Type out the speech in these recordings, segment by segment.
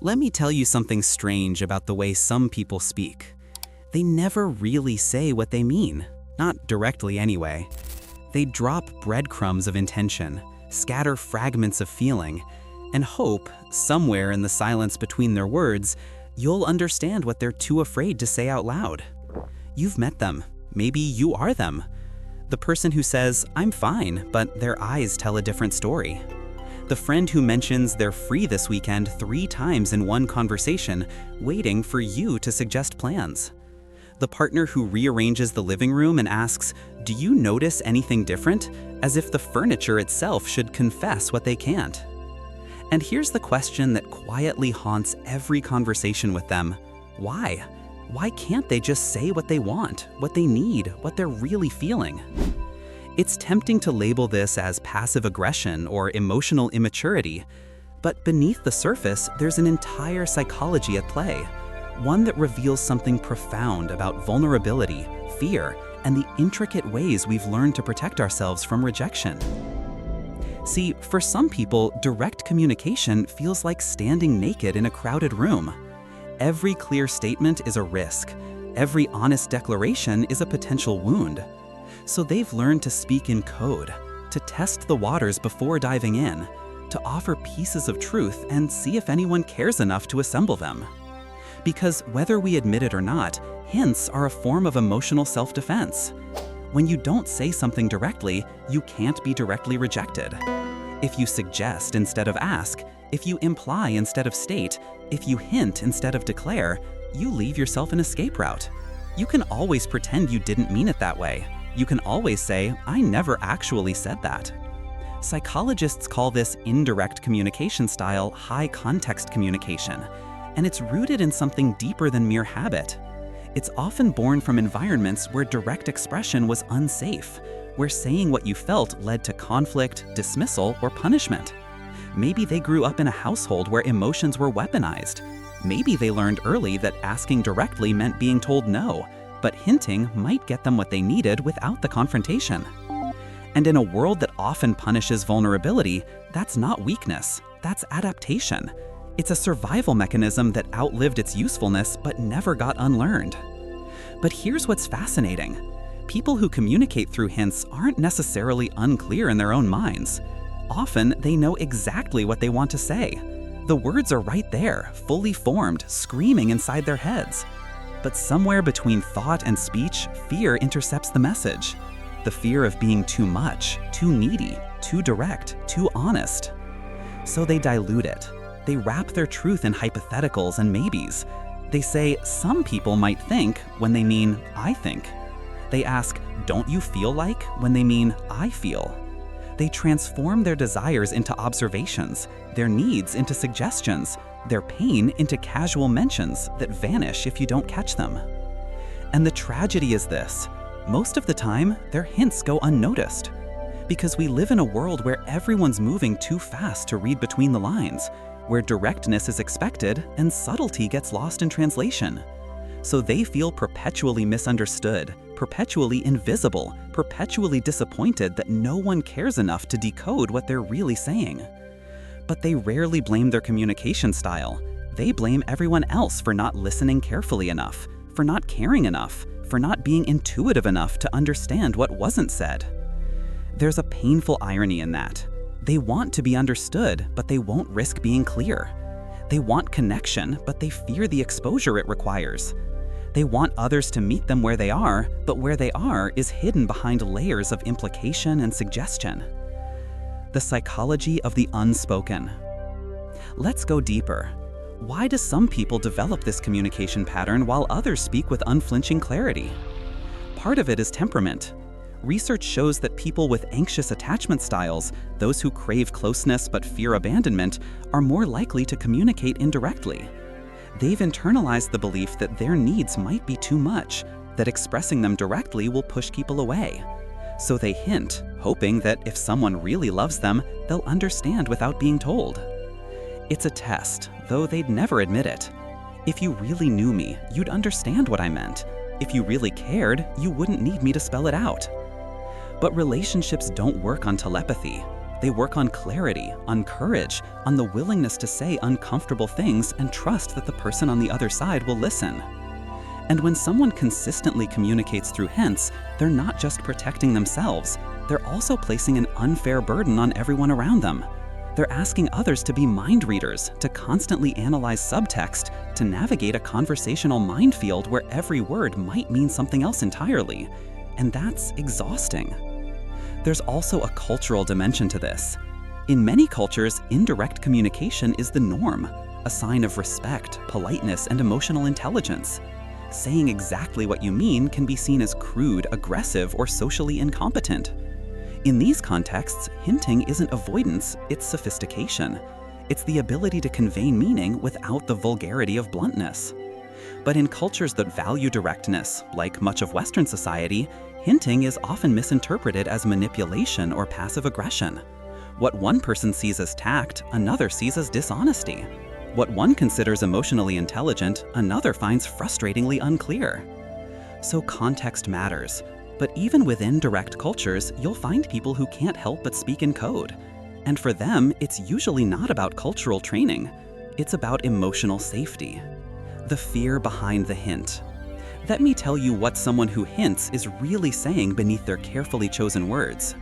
Let me tell you something strange about the way some people speak. They never really say what they mean, not directly anyway. They drop breadcrumbs of intention, scatter fragments of feeling, and hope, somewhere in the silence between their words, you'll understand what they're too afraid to say out loud. You've met them. Maybe you are them. The person who says, "I'm fine," but their eyes tell a different story. The friend who mentions they're free this weekend 3 times in one conversation, waiting for you to suggest plans. The partner who rearranges the living room and asks, "Do you notice anything different?" as if the furniture itself should confess what they can't. And here's the question that quietly haunts every conversation with them. Why? Why can't they just say what they want, what they need, what they're really feeling? It's tempting to label this as passive aggression or emotional immaturity, but beneath the surface, there's an entire psychology at play, one that reveals something profound about vulnerability, fear, and the intricate ways we've learned to protect ourselves from rejection. See, for some people, direct communication feels like standing naked in a crowded room. Every clear statement is a risk. Every honest declaration is a potential wound. So they've learned to speak in code, to test the waters before diving in, to offer pieces of truth and see if anyone cares enough to assemble them. Because whether we admit it or not, hints are a form of emotional self-defense. When you don't say something directly, you can't be directly rejected. If you suggest instead of ask, if you imply instead of state, if you hint instead of declare, you leave yourself an escape route. You can always pretend you didn't mean it that way. You can always say, "I never actually said that." Psychologists call this indirect communication style high context communication, and it's rooted in something deeper than mere habit. It's often born from environments where direct expression was unsafe, where saying what you felt led to conflict, dismissal, or punishment. Maybe they grew up in a household where emotions were weaponized. Maybe they learned early that asking directly meant being told no, but hinting might get them what they needed without the confrontation. And in a world that often punishes vulnerability, that's not weakness, that's adaptation. It's a survival mechanism that outlived its usefulness but never got unlearned. But here's what's fascinating. People who communicate through hints aren't necessarily unclear in their own minds. Often, they know exactly what they want to say. The words are right there, fully formed, screaming inside their heads. But somewhere between thought and speech, fear intercepts the message. The fear of being too much, too needy, too direct, too honest. So they dilute it. They wrap their truth in hypotheticals and maybes. They say, "Some people might think," when they mean, "I think." They ask, "Don't you feel like?" when they mean, "I feel." They transform their desires into observations, their needs into suggestions, their pain into casual mentions that vanish if you don't catch them. And the tragedy is this: most of the time, their hints go unnoticed. Because we live in a world where everyone's moving too fast to read between the lines, where directness is expected and subtlety gets lost in translation. So they feel perpetually misunderstood, perpetually invisible, perpetually disappointed that no one cares enough to decode what they're really saying. But they rarely blame their communication style. They blame everyone else for not listening carefully enough, for not caring enough, for not being intuitive enough to understand what wasn't said. There's a painful irony in that. They want to be understood, but they won't risk being clear. They want connection, but they fear the exposure it requires. They want others to meet them where they are, but where they are is hidden behind layers of implication and suggestion. The psychology of the unspoken. Let's go deeper. Why do some people develop this communication pattern while others speak with unflinching clarity? Part of it is temperament. Research shows that people with anxious attachment styles, those who crave closeness but fear abandonment, are more likely to communicate indirectly. They've internalized the belief that their needs might be too much, that expressing them directly will push people away. So they hint, hoping that if someone really loves them, they'll understand without being told. It's a test, though they'd never admit it. If you really knew me, you'd understand what I meant. If you really cared, you wouldn't need me to spell it out. But relationships don't work on telepathy. They work on clarity, on courage, on the willingness to say uncomfortable things and trust that the person on the other side will listen. And when someone consistently communicates through hints, they're not just protecting themselves, they're also placing an unfair burden on everyone around them. They're asking others to be mind readers, to constantly analyze subtext, to navigate a conversational minefield where every word might mean something else entirely. And that's exhausting. There's also a cultural dimension to this. In many cultures, indirect communication is the norm, a sign of respect, politeness, and emotional intelligence. Saying exactly what you mean can be seen as crude, aggressive, or socially incompetent. In these contexts, hinting isn't avoidance, it's sophistication. It's the ability to convey meaning without the vulgarity of bluntness. But in cultures that value directness, like much of Western society, hinting is often misinterpreted as manipulation or passive aggression. What one person sees as tact, another sees as dishonesty. What one considers emotionally intelligent, another finds frustratingly unclear. So context matters, but even within direct cultures, you'll find people who can't help but speak in code. And for them, it's usually not about cultural training. It's about emotional safety. The fear behind the hint. Let me tell you what someone who hints is really saying beneath their carefully chosen words.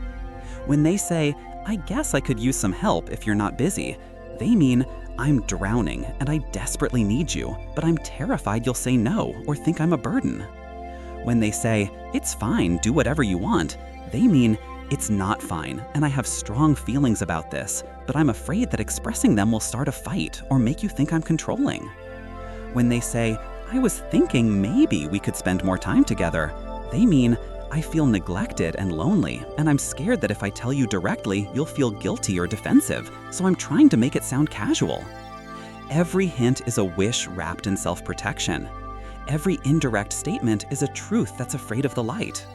When they say, "I guess I could use some help if you're not busy," they mean, "I'm drowning and I desperately need you, but I'm terrified you'll say no or think I'm a burden." When they say, "It's fine, do whatever you want," they mean, "It's not fine, and I have strong feelings about this, but I'm afraid that expressing them will start a fight or make you think I'm controlling." When they say, "I was thinking maybe we could spend more time together," they mean, "I feel neglected and lonely, and I'm scared that if I tell you directly, you'll feel guilty or defensive, so I'm trying to make it sound casual." Every hint is a wish wrapped in self-protection. Every indirect statement is a truth that's afraid of the light.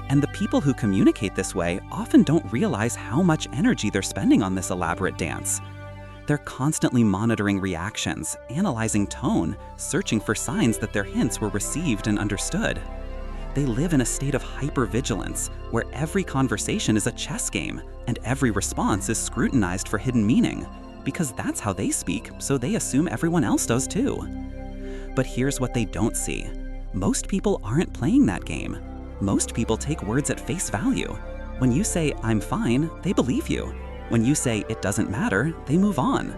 And the people who communicate this way often don't realize how much energy they're spending on this elaborate dance. They're constantly monitoring reactions, analyzing tone, searching for signs that their hints were received and understood. They live in a state of hypervigilance, where every conversation is a chess game, and every response is scrutinized for hidden meaning, because that's how they speak, so they assume everyone else does too. But here's what they don't see. Most people aren't playing that game. Most people take words at face value. When you say, "I'm fine," they believe you. When you say, "It doesn't matter," they move on.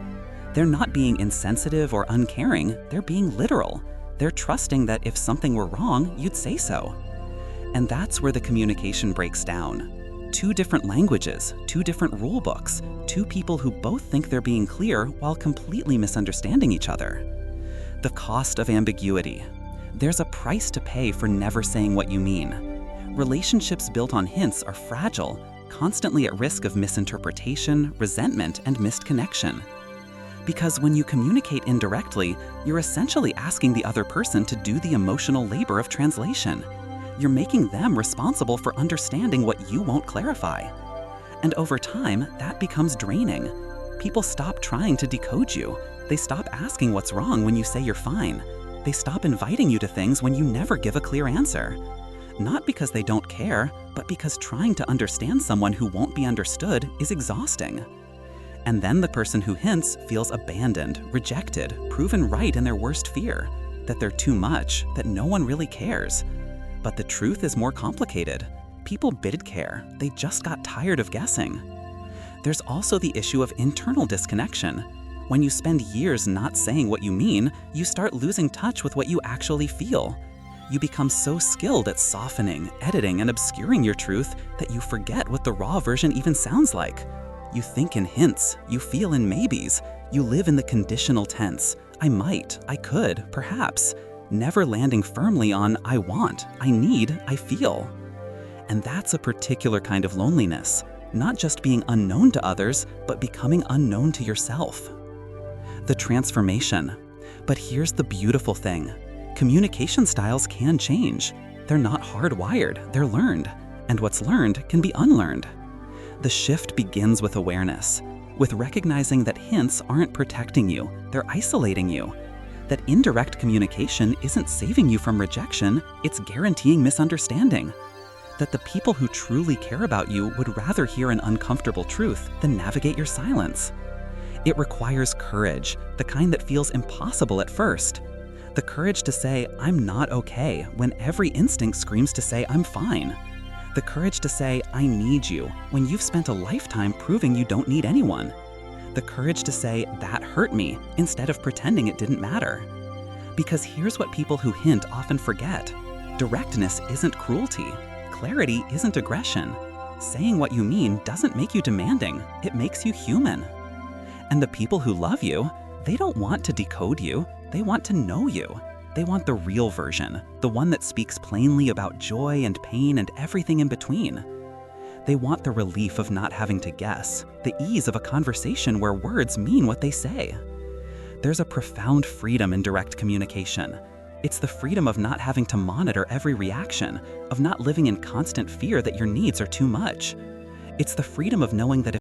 They're not being insensitive or uncaring, they're being literal. They're trusting that if something were wrong, you'd say so. And that's where the communication breaks down. Two different languages, two different rule books, two people who both think they're being clear while completely misunderstanding each other. The cost of ambiguity. There's a price to pay for never saying what you mean. Relationships built on hints are fragile, constantly at risk of misinterpretation, resentment, and missed connection. Because when you communicate indirectly, you're essentially asking the other person to do the emotional labor of translation. You're making them responsible for understanding what you won't clarify. And over time, that becomes draining. People stop trying to decode you. They stop asking what's wrong when you say you're fine. They stop inviting you to things when you never give a clear answer. Not because they don't care, but because trying to understand someone who won't be understood is exhausting. And then the person who hints feels abandoned, rejected, proven right in their worst fear, that they're too much, that no one really cares. But the truth is more complicated. People did care, they just got tired of guessing. There's also the issue of internal disconnection. When you spend years not saying what you mean, you start losing touch with what you actually feel. You become so skilled at softening, editing, and obscuring your truth that you forget what the raw version even sounds like. You think in hints, you feel in maybes, you live in the conditional tense. I might, I could, perhaps. Never landing firmly on I want, I need, I feel. And that's a particular kind of loneliness, not just being unknown to others, but becoming unknown to yourself. The transformation. But here's the beautiful thing. Communication styles can change. They're not hardwired, they're learned. And what's learned can be unlearned. The shift begins with awareness, with recognizing that hints aren't protecting you, they're isolating you. That indirect communication isn't saving you from rejection, it's guaranteeing misunderstanding. that the people who truly care about you would rather hear an uncomfortable truth than navigate your silence. It requires courage, the kind that feels impossible at first. The courage to say, I'm not okay, when every instinct screams to say, I'm fine. The courage to say, I need you, when you've spent a lifetime proving you don't need anyone. The courage to say, that hurt me, instead of pretending it didn't matter. Because here's what people who hint often forget. Directness isn't cruelty. Clarity isn't aggression. Saying what you mean doesn't make you demanding, it makes you human. And the people who love you, they don't want to decode you, they want to know you. They want the real version, the one that speaks plainly about joy and pain and everything in between. They want the relief of not having to guess, the ease of a conversation where words mean what they say. There's a profound freedom in direct communication. It's the freedom of not having to monitor every reaction, of not living in constant fear that your needs are too much. It's the freedom of knowing that